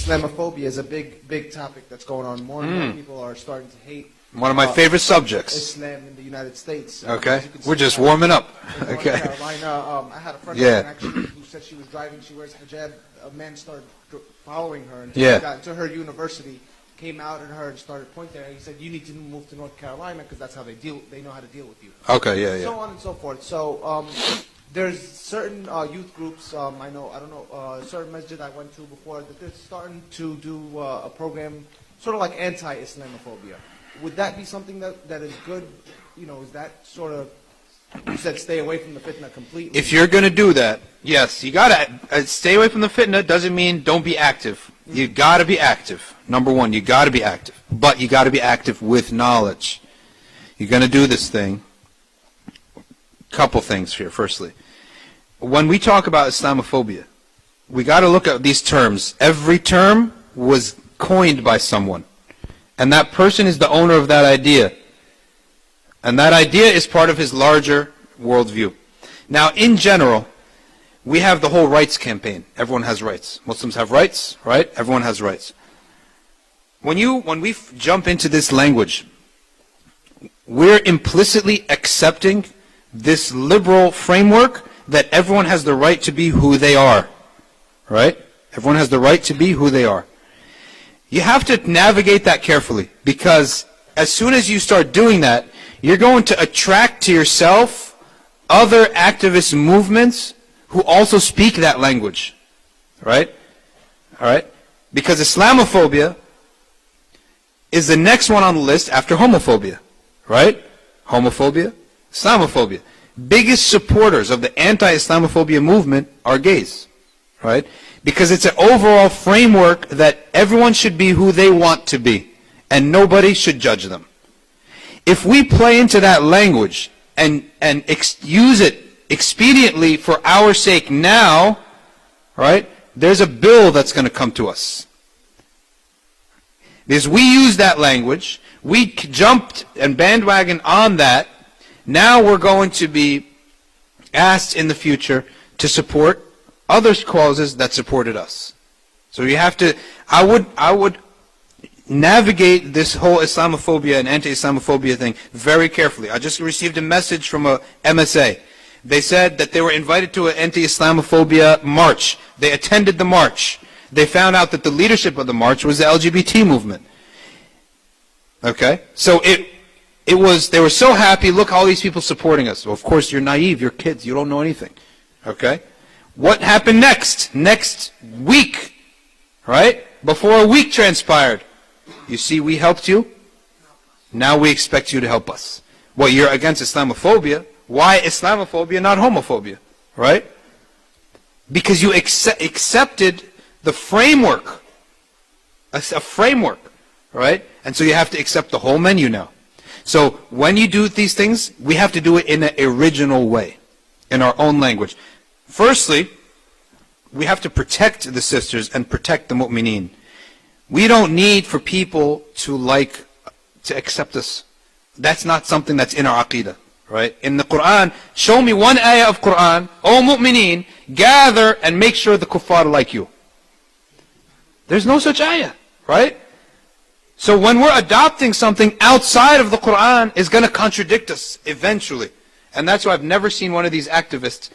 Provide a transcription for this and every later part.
Islamophobia is a big topic that's going on. More and more people are starting to hate. One of my favorite subjects. Islam in the United States. Okay, we're just warming up. Okay. Carolina, I had a friend of mine actually who said she was driving. She wears hijab. A man started following her, and she got into her university, came out at her and started pointing at her. He said, "You need to move to North Carolina because that's how they deal. They know how to deal with you." Okay, yeah, yeah. So on and so forth. So there's certain youth groups. I don't know, certain masjid I went to before that they're starting to do a program, sort of like anti-Islamophobia. Would that be something that is good? You know, is that sort of, you said stay away from the fitna completely. If you're going to do that, yes, you got to stay away from the fitna. Doesn't mean don't be active. You got to be active. Number one, you got to be active. But you got to be active with knowledge. You're going to do this thing. Couple things here. Firstly, when we talk about Islamophobia, we got to look at these terms. Every term was coined by someone. And that person is the owner of that idea. And that idea is part of his larger worldview. Now, in general, we have the whole rights campaign. Everyone has rights. Muslims have rights, right? Everyone has rights. When we jump into this language, we're implicitly accepting this liberal framework that everyone has the right to be who they are, right? Everyone has the right to be who they are. You have to navigate that carefully, because as soon as you start doing that, you're going to attract to yourself other activist movements who also speak that language, right? All right? Because Islamophobia is the next one on the list after homophobia, right? Homophobia, Islamophobia. Biggest supporters of the anti-Islamophobia movement are gays, right? Because it's an overall framework that everyone should be who they want to be, and nobody should judge them. If we play into that language and use it expediently for our sake now, right, there's a bill that's going to come to us. Because we use that language, we jumped and bandwagon on that, now we're going to be asked in the future to support other causes that supported us. So you have to, I would navigate this whole Islamophobia and anti-Islamophobia thing very carefully. I just received a message from a MSA. They said that they were invited to an anti-Islamophobia march. They attended the march. They found out that the leadership of the march was the LGBT movement. Okay? So they were so happy, look, all these people supporting us. Well, of course, you're naive, you're kids, you don't know anything. Okay? What happened next? Next week, right? Before a week transpired. You see, we helped you. Now we expect you to help us. Well, you're against Islamophobia. Why Islamophobia, not homophobia? Right? Because you accepted the framework. A framework. Right? And so you have to accept the whole menu now. So when you do these things, we have to do it in an original way. In our own language. Firstly, we have to protect the sisters and protect the mu'mineen. We don't need for people to accept us. That's not something that's in our aqidah, right? In the Quran, show me one ayah of Quran, O mu'mineen, gather and make sure the kuffar like you. There's no such ayah, right? So when we're adopting something outside of the Quran, it's going to contradict us eventually. And that's why I've never seen one of these activists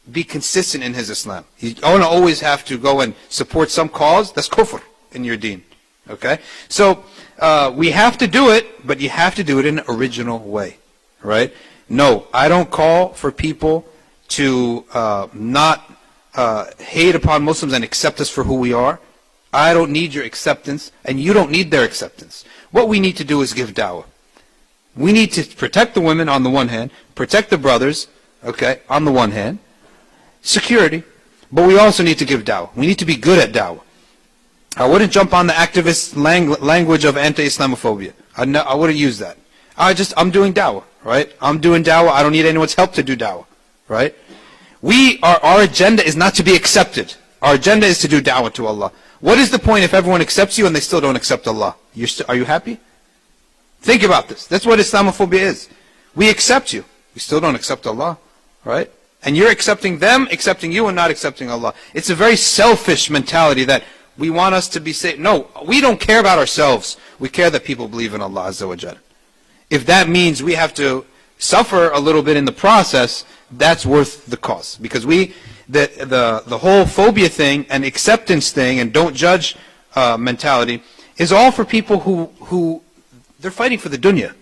be consistent in his Islam. You don't always have to go and support some cause. That's kufr in your deen. Okay? So we have to do it, but you have to do it in an original way. Right? No, I don't call for people to not hate upon Muslims and accept us for who we are. I don't need your acceptance, and you don't need their acceptance. What we need to do is give da'wah. We need to protect the women on the one hand, protect the brothers, okay, on the one hand, security, but we also need to give da'wah. We need to be good at da'wah. I wouldn't jump on the activist language of anti-Islamophobia. I wouldn't use that. I'm doing da'wah, right? I'm doing da'wah. I don't need anyone's help to do da'wah, right? Our agenda is not to be accepted. Our agenda is to do da'wah to Allah. What is the point if everyone accepts you and they still don't accept Allah? Are you happy? Think about this. That's what Islamophobia is. We accept you. We still don't accept Allah, right? And you're accepting them, accepting you, and not accepting Allah. It's a very selfish mentality that We want us to be safe. No, we don't care about ourselves. We care that people believe in Allah Azza wa Jal. If that means we have to suffer a little bit in the process, that's worth the cost. Because the whole phobia thing and acceptance thing and don't judge mentality is all for people who they're fighting for the dunya.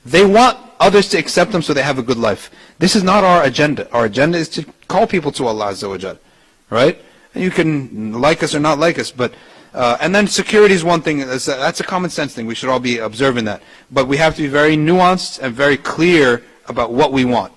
They want others to accept them so they have a good life. This is not our agenda. Our agenda is to call people to Allah Azza wa Jal. Right? And you can like us or not like us, but and then security is one thing. That's a common sense thing. We should all be observing that. But we have to be very nuanced and very clear about what we want.